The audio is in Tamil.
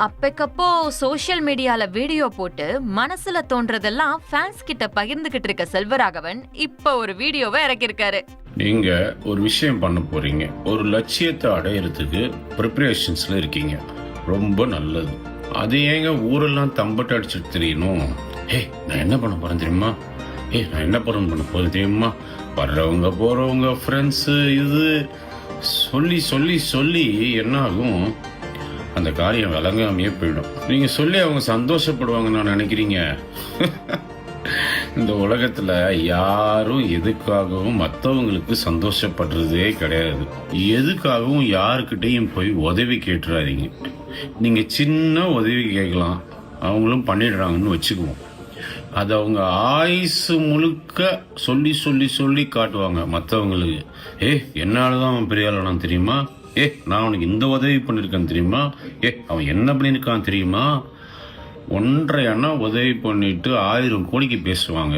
அப்பக்கப்போ சோஷியல் மீடியால வீடியோ போட்டு மனசுல தோன்றதெல்லாம் ஃபேன்ஸ் கிட்ட பகிர்ந்துகிட்டு இருக்க செல்வராகவன் இப்ப ஒரு வீடியோவை இறக்கியிருக்காரு. நீங்க ஒரு விஷயம் பண்ண போறீங்க, ஒரு லட்சியத்தை அடையறதுக்கு ப்ரிப்பரேஷன்ஸ்ல இருக்கீங்க, ரொம்ப நல்லது. அது ஏங்க ஊரெல்லாம் தம்பட்டு அடிச்சுட்டு தெரியணும்? நான் என்ன பண்ண போறேன் தெரியுமா? நான் என்ன பண்ண போறேன் தெரியுமா? வர்றவங்க போறவங்க ஃப்ரெண்ட்ஸ் இது சொல்லி சொல்லி சொல்லி என்ன ஆகும், அந்த காரியம் விளங்காமையே போயிடும். நீங்க சொல்லி அவங்க சந்தோஷப்படுவாங்கன்னு நான் நினைக்கிறீங்க? இந்த உலகத்துல யாரும் எதுக்காகவும் மற்றவங்களுக்கு சந்தோஷப்படுறதே கிடையாது. எதுக்காகவும் யாருக்கிட்டையும் போய் உதவி கேட்டுறாதீங்க. நீங்க சின்ன உதவி கேட்கலாம், அவங்களும் பண்ணிடுறாங்கன்னு வச்சுக்குவோம். அது அவங்க ஆயுசு முழுக்க சொல்லி சொல்லி சொல்லி காட்டுவாங்க மற்றவங்களுக்கு. என்னாலதான் அவன் பெரிய ஆளானான் தெரியுமா? நான் அவனுக்கு இந்த உதவி பண்ணிருக்கேன் தெரியுமா? அவன் என்ன பண்ணிருக்கான் தெரியுமா? 1.5 அண்ணா உதவி பண்ணிட்டு 1000 கோடிக்கு பேசுவாங்க.